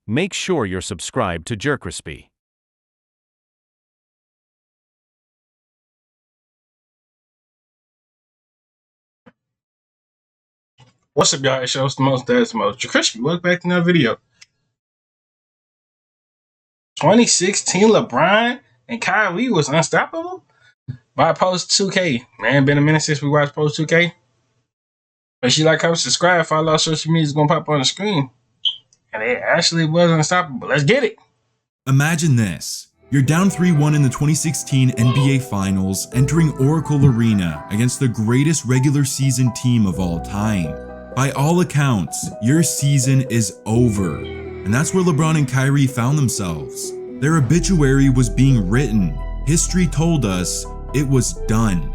make sure you're subscribed to JerCrispy. What's up, y'all? It shows the most, that's the most. JerCrispy, welcome back to another video. 2016 LeBron and Kyrie was unstoppable by Post 2K. Man, been a minute since we watched Post 2K. Make sure you like, comment, subscribe, follow our social media is gonna pop on the screen. And it actually was unstoppable. Let's get it. Imagine this. You're down 3-1 in the 2016 NBA Finals, entering Oracle Arena against the greatest regular season team of all time. By all accounts, your season is over. And that's where LeBron and Kyrie found themselves. Their obituary was being written. History told us it was done.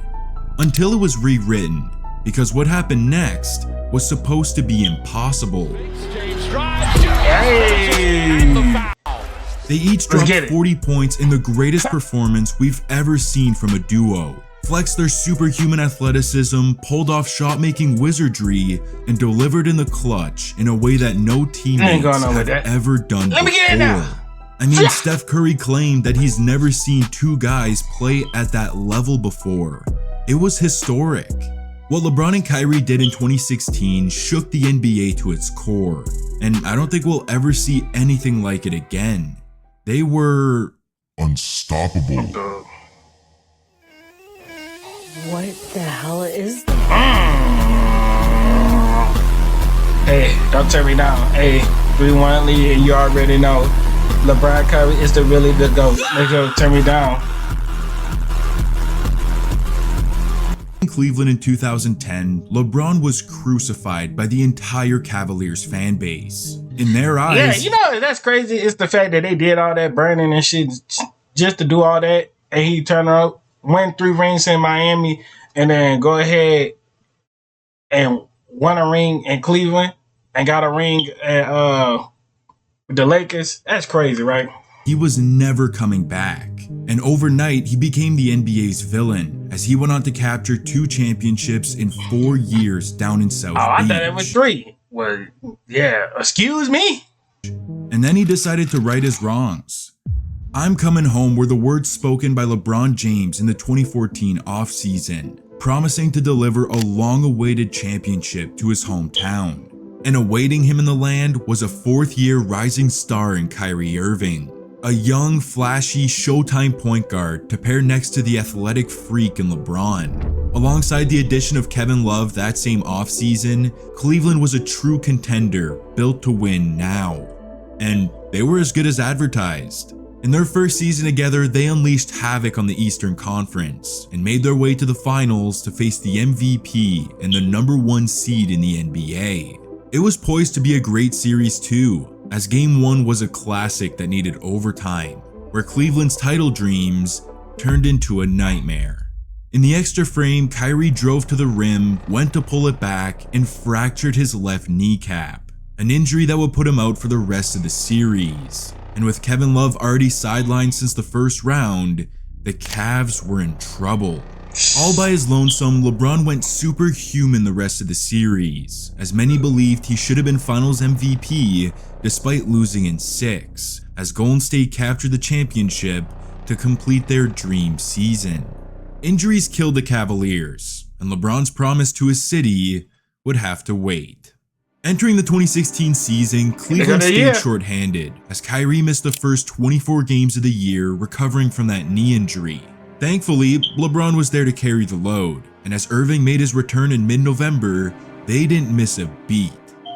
Until it was rewritten, because what happened next was supposed to be impossible. They each dropped 40 points in the greatest performance we've ever seen from a duo, flexed their superhuman athleticism, pulled off shot-making wizardry, and delivered in the clutch in a way that no teammates have ever done before. I mean, Steph Curry claimed that he's never seen two guys play at that level before. It was historic. What LeBron and Kyrie did in 2016 shook the NBA to its core, and I don't think we'll ever see anything like it again. They were unstoppable. What the hell is that? Hey, don't turn me down. Hey, 3-1 lead, and you already know LeBron Kyrie is the really the GOAT. Make sure to turn me down. In Cleveland in 2010, LeBron was crucified by the entire Cavaliers fan base. In their eyes, yeah, you know that's crazy. It's the fact that they did all that burning and shit just to do all that, and he turned around, won 3 rings in Miami, and then go ahead and won a ring in Cleveland and got a ring at the Lakers. That's crazy, right? He was never coming back, and overnight he became the NBA's villain as he went on to capture 2 championships in 4 years down in South Beach. I thought it was 3. Well, yeah, excuse me? And then he decided to right his wrongs. "I'm coming home" were the words spoken by LeBron James in the 2014 offseason, promising to deliver a long-awaited championship to his hometown. And awaiting him in the land was a 4th-year rising star in Kyrie Irving, a young, flashy, Showtime point guard to pair next to the athletic freak in LeBron. Alongside the addition of Kevin Love that same offseason, Cleveland was a true contender built to win now. And they were as good as advertised. In their first season together, they unleashed havoc on the Eastern Conference and made their way to the finals to face the MVP and the #1 seed in the NBA. It was poised to be a great series too, as Game 1 was a classic that needed overtime, where Cleveland's title dreams turned into a nightmare. In the extra frame, Kyrie drove to the rim, went to pull it back, and fractured his left kneecap, an injury that would put him out for the rest of the series. And with Kevin Love already sidelined since the first round, the Cavs were in trouble. All by his lonesome, LeBron went superhuman the rest of the series, as many believed he should have been Finals MVP despite losing in 6, as Golden State captured the championship to complete their dream season. Injuries killed the Cavaliers, and LeBron's promise to his city would have to wait. Entering the 2016 season, Cleveland stayed shorthanded, as Kyrie missed the first 24 games of the year recovering from that knee injury. Thankfully, LeBron was there to carry the load, and as Irving made his return in mid-November, they didn't miss a beat.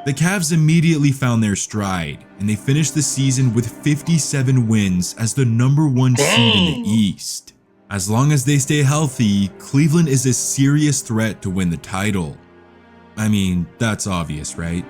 The Cavs immediately found their stride, and they finished the season with 57 wins as the #1 seed in the East. As long as they stay healthy, Cleveland is a serious threat to win the title. I mean, that's obvious, right?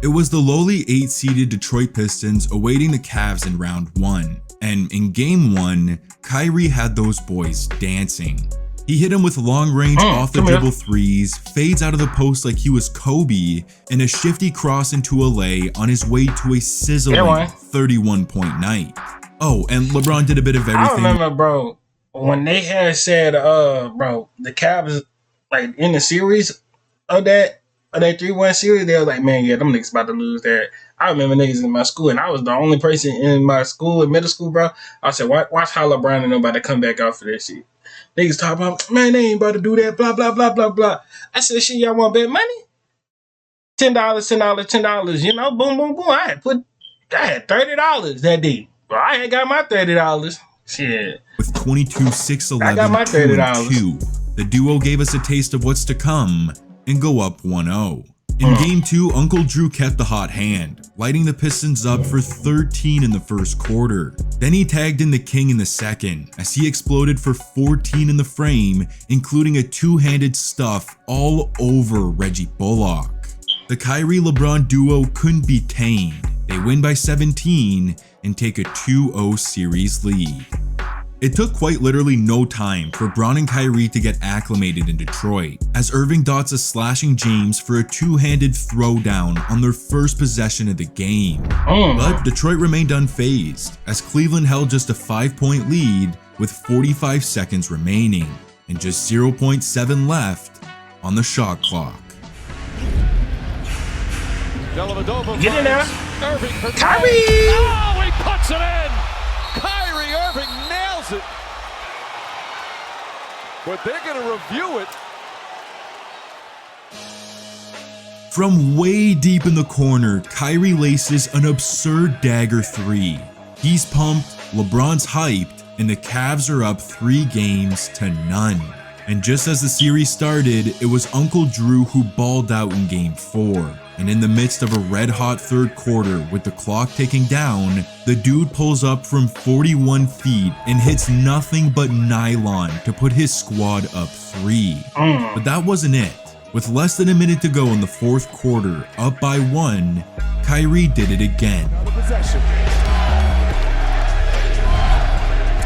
It was the lowly 8-seeded Detroit Pistons awaiting the Cavs in round 1, and in game 1, Kyrie had those boys dancing. He hit him with long-range off-the-dribble threes, fades out of the post like he was Kobe, and a shifty cross into a lay on his way to a sizzling 31-point night. Oh, and LeBron did a bit of everything. I remember, bro, when they had said, bro, the Cavs like in the series of that 3-1 series, they were like, man, yeah, them niggas about to lose that. I remember niggas in my school, and I was the only person in my school, in middle school, bro. I said, watch how LeBron and them about to come back out for that shit. Niggas talk about, man, they ain't about to do that, blah, blah, blah, blah, blah. I said, shit, y'all want bet money? $10, $10, $10, you know, boom, boom, boom. I had $30 that day. But I ain't got my $30. Shit. With 22, 6, 11, I got my 2 and 2, the duo gave us a taste of what's to come and go up 1-0. In Game 2, Uncle Drew kept the hot hand, lighting the Pistons up for 13 in the first quarter. Then he tagged in the King in the second, as he exploded for 14 in the frame, including a two-handed stuff all over Reggie Bullock. The Kyrie-LeBron duo couldn't be tamed. They win by 17 and take a 2-0 series lead. It took quite literally no time for Bron and Kyrie to get acclimated in Detroit, as Irving dots a slashing James for a two-handed throwdown on their first possession of the game. But Detroit remained unfazed, as Cleveland held just a 5-point lead with 45 seconds remaining and just 0.7 left on the shot clock. Get in there. Irving for Kyrie! Oh, he puts it in! Kyrie Irving nails it! But they're going to review it. From way deep in the corner, Kyrie laces an absurd dagger 3. He's pumped, LeBron's hyped, and the Cavs are up 3 games to none. And just as the series started, it was Uncle Drew who balled out in Game 4. And in the midst of a red-hot third quarter with the clock ticking down, the dude pulls up from 41 feet and hits nothing but nylon to put his squad up 3. But that wasn't it. With less than a minute to go in the fourth quarter, up by 1, Kyrie did it again. Possession.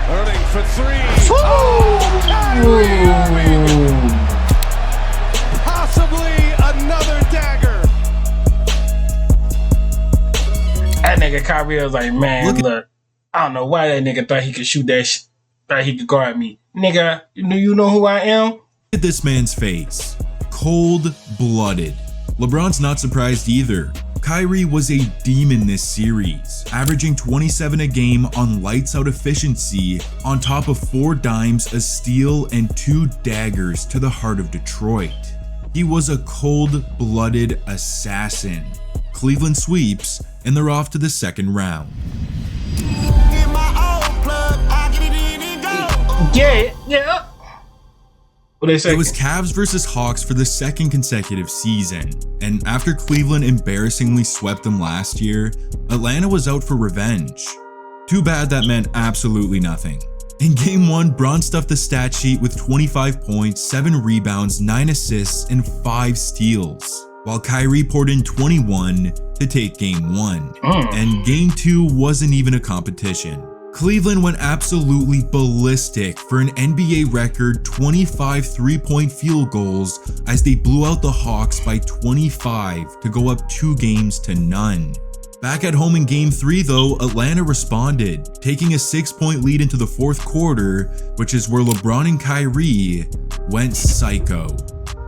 Earning for 3. Oh, Kyrie Irving! Possibly another dagger. That nigga Kyrie was like, man, look, I don't know why that nigga thought he could shoot that shit, thought he could guard me. Nigga, you know who I am? Look at this man's face. Cold-blooded. LeBron's not surprised either. Kyrie was a demon this series, averaging 27 a game on lights-out efficiency on top of 4 dimes, a steal, and 2 daggers to the heart of Detroit. He was a cold-blooded assassin. Cleveland sweeps, and they're off to the second round. Yeah. What they say? It was Cavs versus Hawks for the second consecutive season, and after Cleveland embarrassingly swept them last year, Atlanta was out for revenge. Too bad that meant absolutely nothing. In Game 1, Bron stuffed the stat sheet with 25 points, 7 rebounds, 9 assists, and 5 steals, while Kyrie poured in 21 to take Game 1. And Game 2 wasn't even a competition. Cleveland went absolutely ballistic for an NBA record 25 3-point field goals as they blew out the Hawks by 25 to go up 2 games to none. Back at home in Game 3 though, Atlanta responded, taking a 6-point lead into the fourth quarter, which is where LeBron and Kyrie went psycho.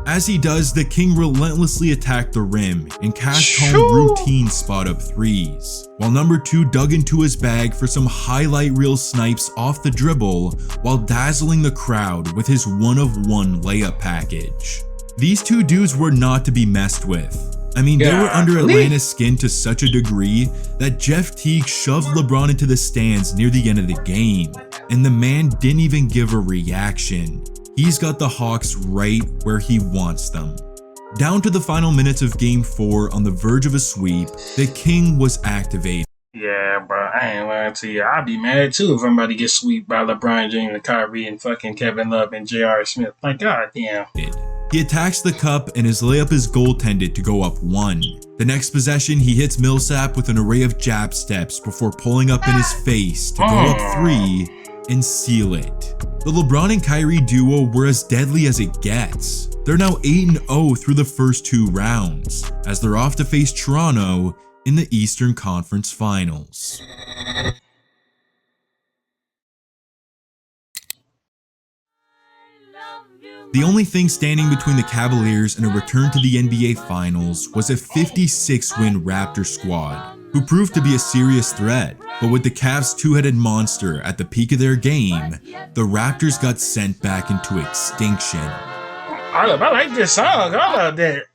As he does, the King relentlessly attacked the rim and cashed home routine spot-up threes, while number 2 dug into his bag for some highlight reel snipes off the dribble while dazzling the crowd with his one-of-one layup package. These two dudes were not to be messed with. I mean, they were under Atlanta's skin to such a degree that Jeff Teague shoved LeBron into the stands near the end of the game, and the man didn't even give a reaction. He's got the Hawks right where he wants them. Down to the final minutes of Game 4 on the verge of a sweep, the King was activated. Yeah, bro, I ain't lying to you. I'd be mad too if I'm about to get swept by LeBron James and Kyrie and fucking Kevin Love and J.R. Smith. Like, goddamn. He attacks the cup and his layup is goaltended to go up 1. The next possession, he hits Millsap with an array of jab steps before pulling up in his face to go up 3 and seal it. The LeBron and Kyrie duo were as deadly as it gets. They're now 8-0 through the first 2 rounds, as they're off to face Toronto in the Eastern Conference Finals. The only thing standing between the Cavaliers and a return to the NBA Finals was a 56-win Raptor squad, who proved to be a serious threat. But with the Cavs' two-headed monster at the peak of their game, the Raptors got sent back into extinction. I like this song. I love that.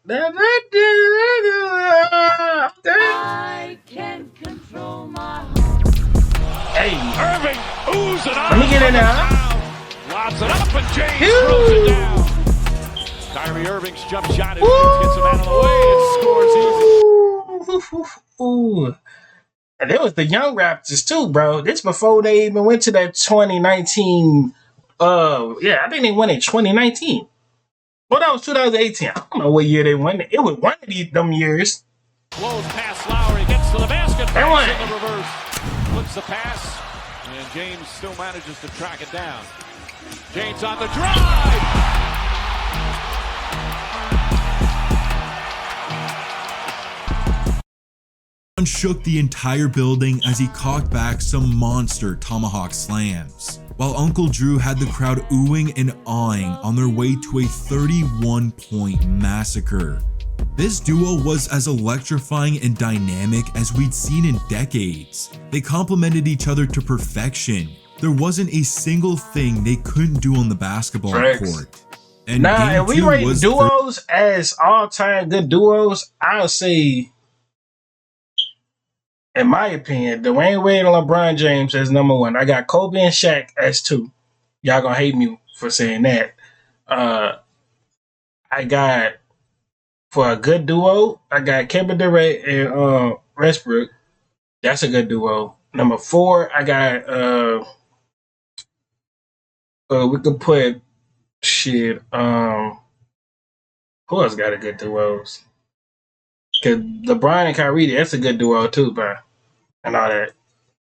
I can control my heart. Hey, Irving oozing out. let me get in there. Lobs it up and James throws it down. Kyrie Irving's jump shot gets him out of the way and scores easy. Ooh. And there was the young Raptors too, bro. This before they even went to that 2019. I think they won in 2019. Well, that was 2018. I don't know what year they won. It was one of them years. Blows past Lowry, gets to the basket. They won. In the reverse. Flips the pass, and James still manages to track it down. James on the drive. Shook the entire building as he cocked back some monster tomahawk slams, while Uncle Drew had the crowd oohing and awing on their way to a 31-point massacre. This duo was as electrifying and dynamic as we'd seen in decades. They complemented each other to perfection. There wasn't a single thing they couldn't do on the basketball court. And if we rate duos as all-time good duos, I'll say, in my opinion, Dwayne Wade and LeBron James as number one. I got Kobe and Shaq as two. Y'all gonna hate me for saying that. I got, for a good duo, I got Kevin Durant and Westbrook. That's a good duo. Number four, I got we could put who else got a good duos? Cause LeBron and Kyrie, that's a good duo too, bro. And all that.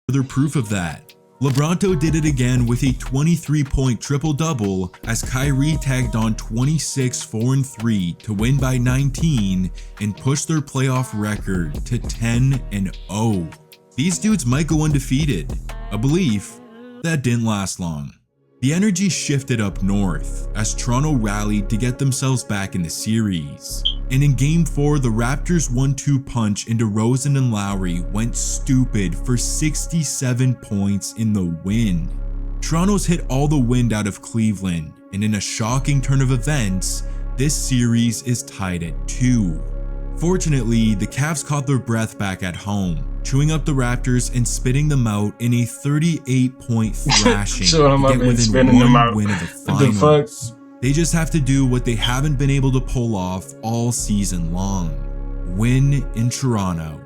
Further proof of that, LeBronto did it again with a 23-point triple-double as Kyrie tagged on 26, 4, and 3 to win by 19 and push their playoff record to 10-0. These dudes might go undefeated, a belief that didn't last long. The energy shifted up north as Toronto rallied to get themselves back in the series. And in Game 4, the Raptors' 1-2 punch into DeRozan and Lowry went stupid for 67 points in the win. Toronto's hit all the wind out of Cleveland, and in a shocking turn of events, this series is tied at 2. Fortunately, the Cavs caught their breath back at home, chewing up the Raptors and spitting them out in a 38-point thrashing to get within one win of the finals. They just have to do what they haven't been able to pull off all season long: win in Toronto.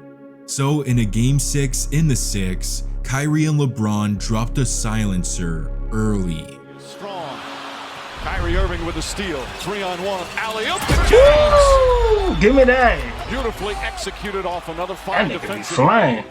So in a Game 6 in the 6, Kyrie and LeBron dropped a silencer early. Strong. Kyrie Irving with a steal. 3-on-1. Alley-oop to James. Woo! Give me that. Beautifully executed off another fine defensive. Flying.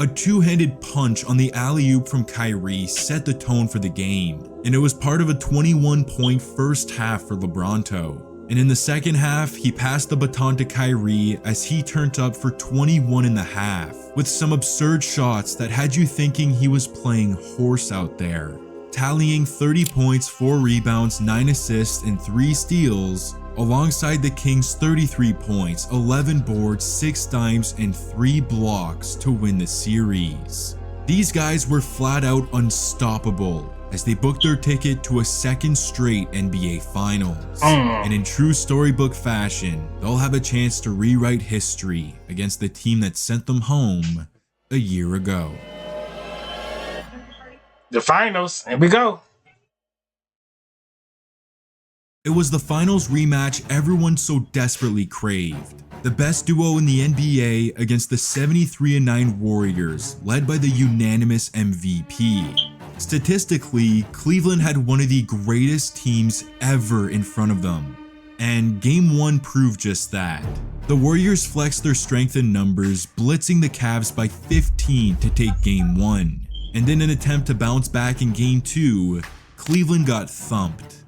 A two-handed punch on the alley-oop from Kyrie set the tone for the game, and it was part of a 21-point first half for LeBronto. And in the second half, he passed the baton to Kyrie as he turned up for 21 in the half, with some absurd shots that had you thinking he was playing horse out there, tallying 30 points, 4 rebounds, 9 assists, and 3 steals, alongside the Kings' 33 points, 11 boards, 6 dimes, and 3 blocks to win the series. These guys were flat out unstoppable as they booked their ticket to a second straight NBA Finals. And in true storybook fashion, they'll have a chance to rewrite history against the team that sent them home a year ago. The finals, here we go. It was the finals rematch everyone so desperately craved. The best duo in the NBA against the 73-9 Warriors, led by the unanimous MVP. Statistically, Cleveland had one of the greatest teams ever in front of them. And Game 1 proved just that. The Warriors flexed their strength in numbers, blitzing the Cavs by 15 to take Game 1. And in an attempt to bounce back in Game 2, Cleveland got thumped.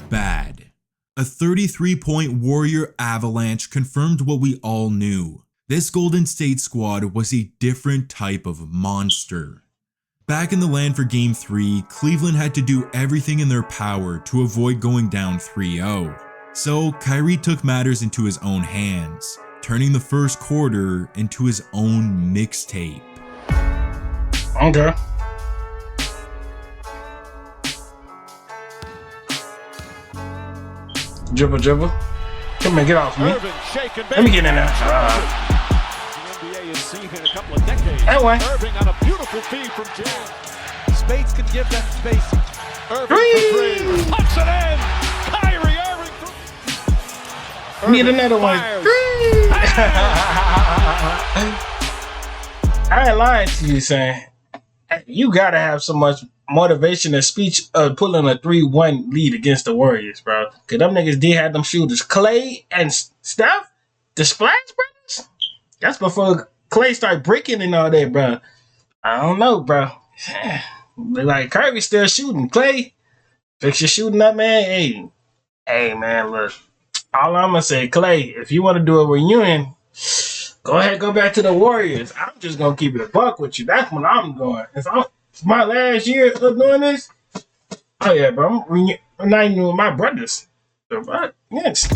Bad. A 33-point Warrior avalanche confirmed what we all knew. This Golden State squad was a different type of monster. Back in the land for Game 3, Cleveland had to do everything in their power to avoid going down 3-0. So Kyrie took matters into his own hands, turning the first quarter into his own mixtape. Okay. Dribble, dribble. Come on, get off me. Let me get in there. The NBA has seen in a couple of decades. Anyway. Irving on a beautiful feed from Jack. Spades can give them space. Irving for three. Puts it in. Kyrie Irving. Need another one. I ain't lying to you, saying you gotta have so much motivation and speech of pulling a 3-1 lead against the Warriors, bro. Cause them niggas did have them shooters, Clay and Steph, the Splash Brothers. That's before Clay started breaking and all that, bro. I don't know, bro. Like Kyrie still shooting. Clay, fix your shooting up, man. Hey, man, look. All I'm gonna say, Clay, if you want to do a reunion, go ahead, go back to the Warriors. I'm just gonna keep it a buck with you. That's when I'm going. It's my last year of doing this. Oh yeah, bro. I'm not even with my brothers. So, yes.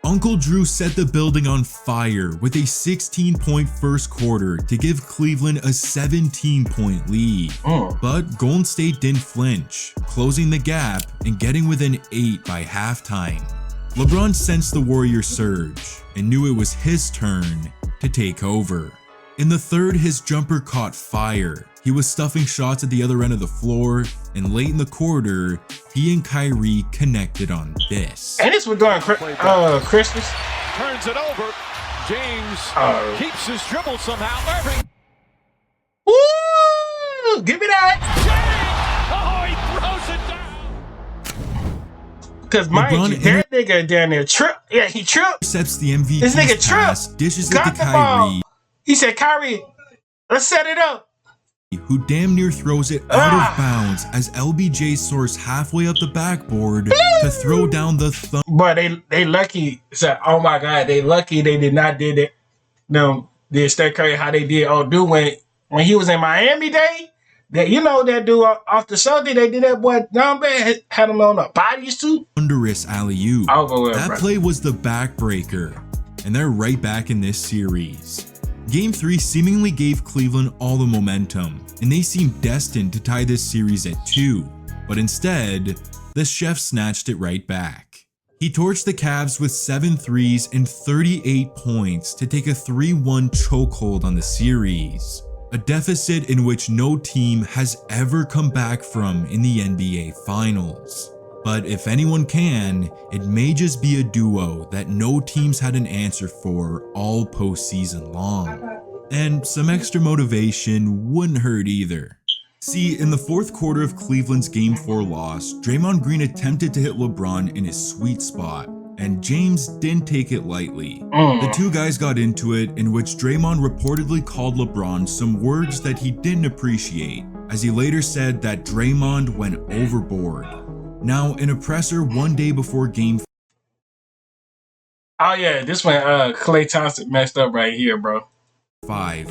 Uncle Drew set the building on fire with a 16-point first quarter to give Cleveland a 17-point lead. But Golden State didn't flinch, closing the gap and getting within 8 by halftime. LeBron sensed the Warriors surge and knew it was his turn to take over. In the third, his jumper caught fire. He was stuffing shots at the other end of the floor, and late in the quarter, he and Kyrie connected on this. And this was during Christmas. Turns it over. James keeps his dribble somehow. Irving. Woo! Give me that. James! Oh, he throws it down. Because mind you, that nigga down there tripped. Yeah, he tripped. Intercepts the MVP. This nigga pass, tripped. dishes it Got to the Kyrie. ball. He said, Kyrie, let's set it up. Who damn near throws it out of bounds as LBJ soars halfway up the backboard to throw down the thumb. But they lucky. So, oh my God, they lucky they did not did it. No, did Steph Curry how they did when he was in Miami day. That that dude off the Celtics, they did that boy down bad, had him on a bodysuit. Thunderous alley-oop. That play was the backbreaker, and they're right back in this series. Game 3 seemingly gave Cleveland all the momentum, and they seemed destined to tie this series at 2, but instead, the chef snatched it right back. He torched the Cavs with 7 threes and 38 points to take a 3-1 chokehold on the series, a deficit in which no team has ever come back from in the NBA Finals. But if anyone can, it may just be a duo that no teams had an answer for all postseason long. And some extra motivation wouldn't hurt either. See, in the fourth quarter of Cleveland's Game 4 loss, Draymond Green attempted to hit LeBron in his sweet spot, and James didn't take it lightly. The two guys got into it, in which Draymond reportedly called LeBron some words that he didn't appreciate, as he later said that Draymond went overboard. Now, in a presser one day before Game 5, this one Klay Thompson messed up right here, bro.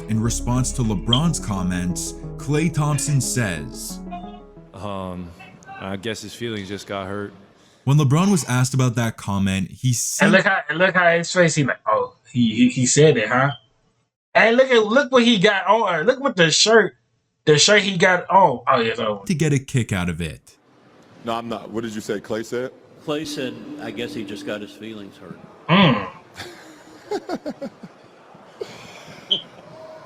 In response to LeBron's comments, Klay Thompson says, I guess his feelings just got hurt. When LeBron was asked about that comment, he said, and look how his face, he like, oh, he said it, huh? And look what he got on. Look what the shirt he got on. Oh, yes, to get a kick out of it. No, I'm not. What did you say, Clay said? Clay said, I guess he just got his feelings hurt.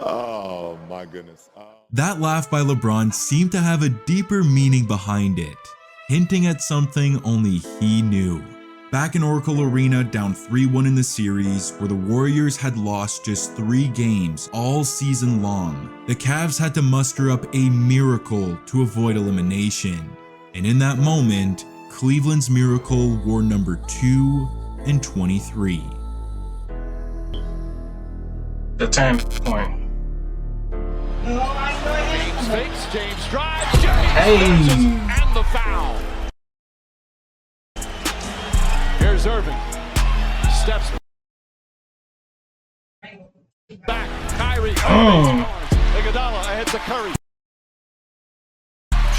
Oh, my goodness. That laugh by LeBron seemed to have a deeper meaning behind it, hinting at something only he knew. Back in Oracle Arena, down 3-1 in the series, where the Warriors had lost just 3 games all season long, the Cavs had to muster up a miracle to avoid elimination. And in that moment, Cleveland's miracle wore number 2 and 23. The turn point. James fakes, James drives, James and the foul. Here's Irving. Steps back. Kyrie. Iguodala ahead to Curry.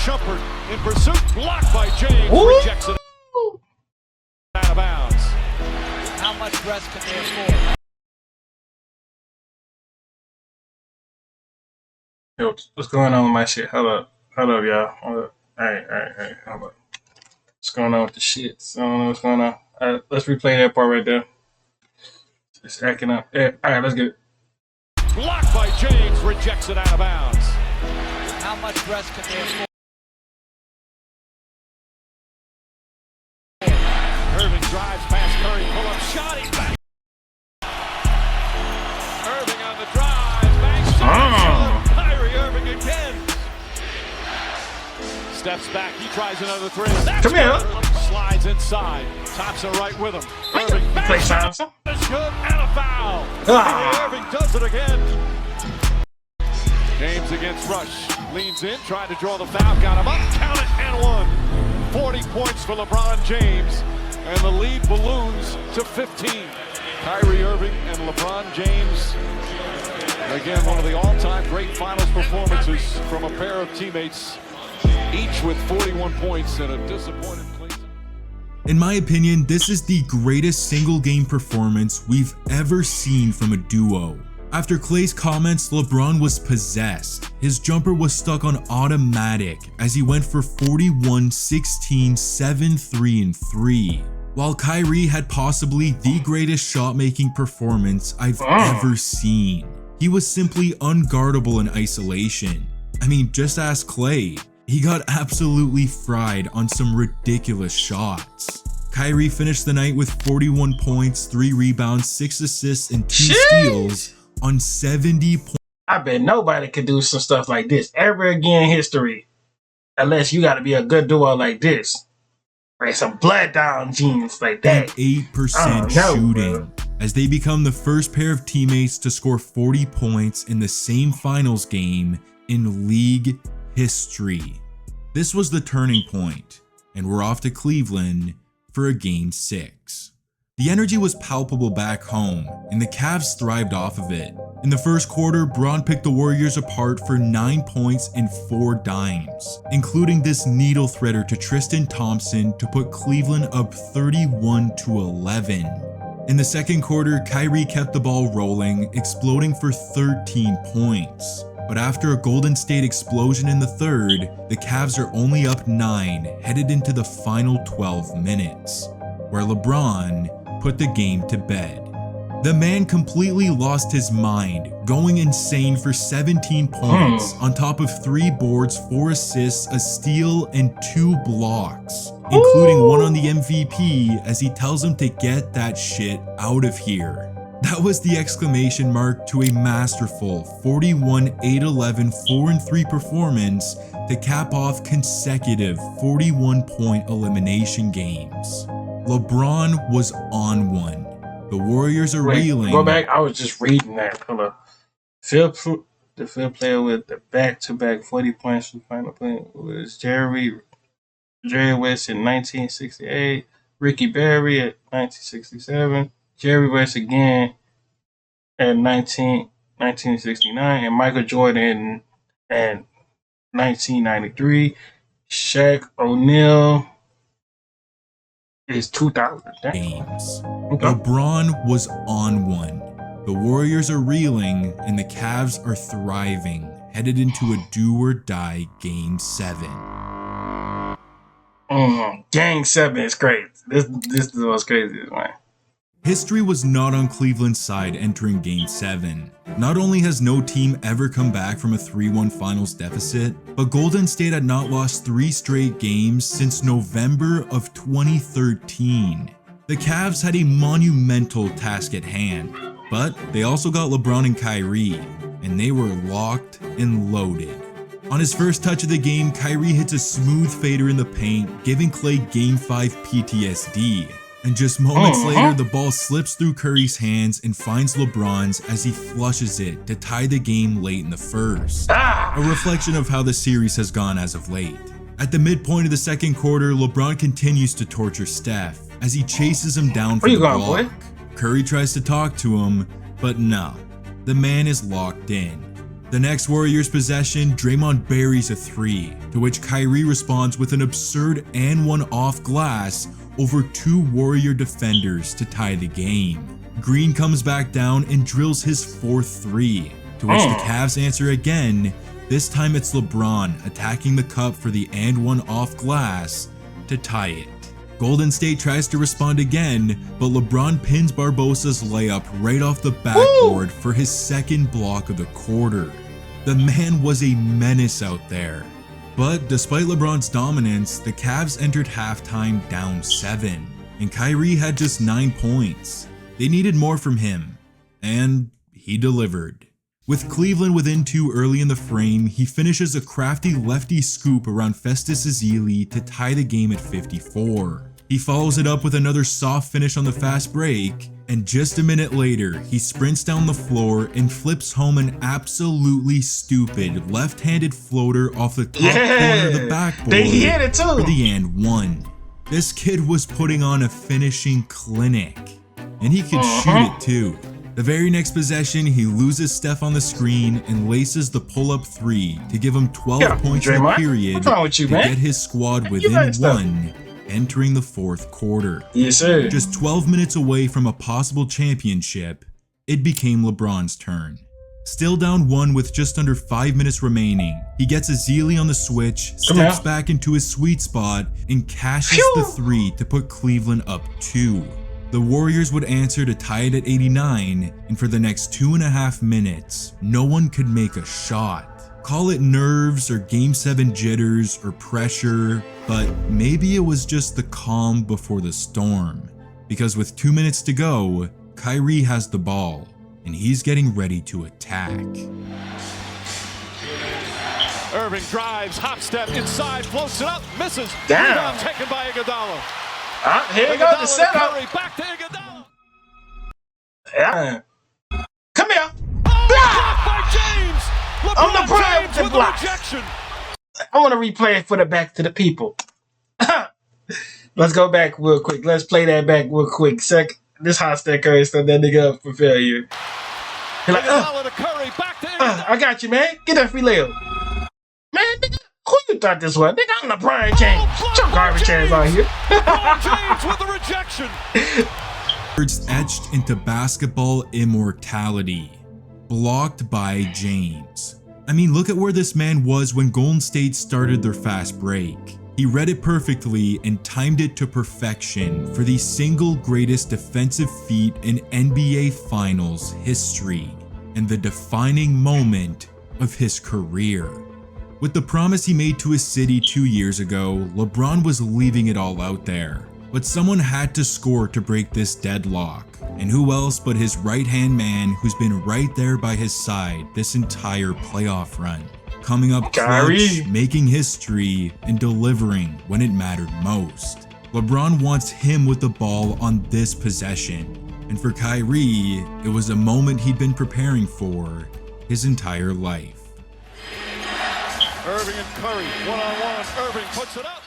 Shumpert in pursuit, blocked by James, Ooh. rejects it out of bounds. How much rest can they afford? Yo, what's going on with my shit? Hold up, y'all. Hold up. All right. Hold up. What's going on with the shit? I don't know what's going on. All right, let's replay that part right there. It's acting up. Yeah. All right, let's get it. Blocked by James, rejects it out of bounds. How much rest can they afford? Irving drives past Curry, pull-up shot, he's back. Irving on the drive, bangs shot, Kyrie Irving again. Steps back, he tries another three. That's Come here. Slides inside, Thompson right with him. Irving Play Thompson. It's good, and a foul. Ah. Irving does it again. James against Rush, leans in, trying to draw the foul, got him up, count it, and one. 40 points for LeBron James, and the lead balloons to 15. Kyrie Irving and LeBron James, again, one of the all-time great finals performances from a pair of teammates, each with 41 points and a disappointed Cleveland. In my opinion, this is the greatest single game performance we've ever seen from a duo. After Klay's comments, LeBron was possessed. His jumper was stuck on automatic as he went for 41, 16, 7, 3, and 3. While Kyrie had possibly the greatest shot-making performance I've ever seen. He was simply unguardable in isolation. I mean, just ask Klay. He got absolutely fried on some ridiculous shots. Kyrie finished the night with 41 points, 3 rebounds, 6 assists, and 2 steals on 70 points. I bet nobody could do some stuff like this ever again in history. Unless you got to be a good duo like this. Right, some blood down genes like that. 8% shooting, as they become the first pair of teammates to score 40 points in the same finals game in league history. This was the turning point, and we're off to Cleveland for a game 6. The energy was palpable back home, and the Cavs thrived off of it. In the first quarter, Bron picked the Warriors apart for 9 points and 4 dimes, including this needle threader to Tristan Thompson to put Cleveland up 31-11. In the second quarter, Kyrie kept the ball rolling, exploding for 13 points. But after a Golden State explosion in the third, the Cavs are only up 9 headed into the final 12 minutes, where LeBron put the game to bed. The man completely lost his mind, going insane for 17 points on top of 3 boards, 4 assists, a steal, and 2 blocks, including one on the MVP as he tells him to get that shit out of here. That was the exclamation mark to a masterful 41, 8, 11, 4, and 3 performance to cap off consecutive 41-point elimination games. LeBron was on one. The Warriors are reeling. Go back. I was just reading that. Hold on. The field player with the back-to-back 40 points for the final play was Jerry West in 1968, Ricky Barry at 1967, Jerry West again at 1969, and Michael Jordan in 1993. Shaq O'Neal is 2000 games. LeBron was on one. The Warriors are reeling and the Cavs are thriving, headed into a do-or-die Game 7. Game 7 is great. This is the most craziest one. History was not on Cleveland's side entering Game 7. Not only has no team ever come back from a 3-1 finals deficit, but Golden State had not lost 3 straight games since November of 2013. The Cavs had a monumental task at hand, but they also got LeBron and Kyrie, and they were locked and loaded. On his first touch of the game, Kyrie hits a smooth fader in the paint, giving Klay Game 5 PTSD. And just moments later, the ball slips through Curry's hands and finds LeBron's as he flushes it to tie the game late in the first. A reflection of how the series has gone as of late. At the midpoint of the second quarter, LeBron continues to torture Steph as he chases him down for the block. Curry tries to talk to him, but no, the man is locked in. The next Warriors possession, Draymond buries a 3, to which Kyrie responds with an absurd and one off glass over 2 Warrior defenders to tie the game. Green comes back down and drills his 4th 3, to which the Cavs answer again. This time it's LeBron attacking the cup for the and one off glass to tie it. Golden State tries to respond again, but LeBron pins Barbosa's layup right off the backboard for his 2nd block of the quarter. The man was a menace out there. But despite LeBron's dominance, the Cavs entered halftime down 7, and Kyrie had just 9 points. They needed more from him, and he delivered. With Cleveland within 2 early in the frame, he finishes a crafty lefty scoop around Festus Ezeli to tie the game at 54. He follows it up with another soft finish on the fast break, and just a minute later, he sprints down the floor and flips home an absolutely stupid left-handed floater off the top corner of the backboard he hit it too. for the and one. This kid was putting on a finishing clinic, and he could shoot it too. The very next possession, he loses Steph on the screen and laces the pull-up 3 to give him 12 points in the period to get his squad within 1, entering the 4th quarter. Yes, sir. Just 12 minutes away from a possible championship, it became LeBron's turn. Still down 1 with just under 5 minutes remaining, he gets Ezeli on the switch, steps back into his sweet spot, and cashes the 3 to put Cleveland up 2. The Warriors would answer to tie it at 89, and for the next 2.5 minutes, no one could make a shot. Call it nerves or Game 7 jitters or pressure, but maybe it was just the calm before the storm. Because with 2 minutes to go, Kyrie has the ball, and he's getting ready to attack. Irving drives, hop step inside, floats it up, misses. Damn. Rebound taken by Iguodala. Here we go, the setup. Curry, back to Iguodala. Yeah. Come here. Blocked by James. I'm the prime James with with the blocks. rejection. I want to replay it for the back to the people. Let's go back real quick. Let's play that back real quick. This hot step Curry stuff that nigga up for failure. He's like, Iguodala to Curry, back to Iguodala. I got you, man. Get that free layup. Man, nigga, who you thought this was? Nigga, I'm LeBron James. Get your garbage ass out here. James with the rejection. Words etched into basketball immortality. Blocked by James. I mean, look at where this man was when Golden State started their fast break. He read it perfectly and timed it to perfection for the single greatest defensive feat in NBA Finals history, and the defining moment of his career. With the promise he made to his city 2 years ago, LeBron was leaving it all out there. But someone had to score to break this deadlock. And who else but his right-hand man who's been right there by his side this entire playoff run. Coming up clutch, making history, and delivering when it mattered most. LeBron wants him with the ball on this possession. And for Kyrie, it was a moment he'd been preparing for his entire life. Irving and Curry, one-on-one. Irving puts it up.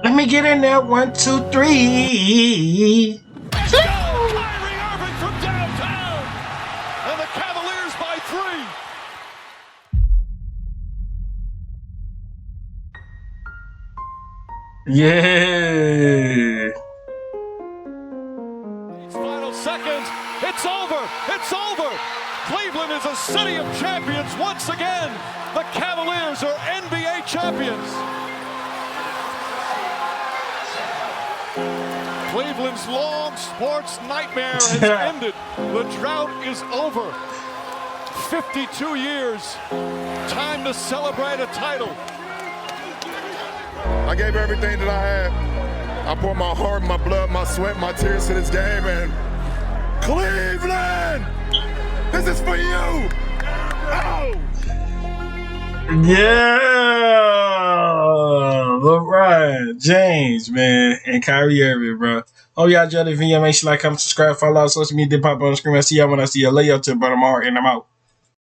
Let me get in there. 1, 2, 3. Kyrie Irving from downtown. And the Cavaliers by 3. Yeah. Final seconds. It's over. It's over. Cleveland is a city of champions once again. The Cavaliers are NBA champions. Cleveland's long sports nightmare has ended. The drought is over. 52 years. Time to celebrate a title. I gave everything that I had. I poured my heart, my blood, my sweat, my tears to this game, and Cleveland, this is for you. Oh. Yeah, LeBron James, man, and Kyrie Irving, bro. Hope y'all enjoyed the video. Make sure you like, comment, subscribe, follow, social media, pop on the screen. I see y'all when I see you. Lay up to the bottom of my heart, and I'm out.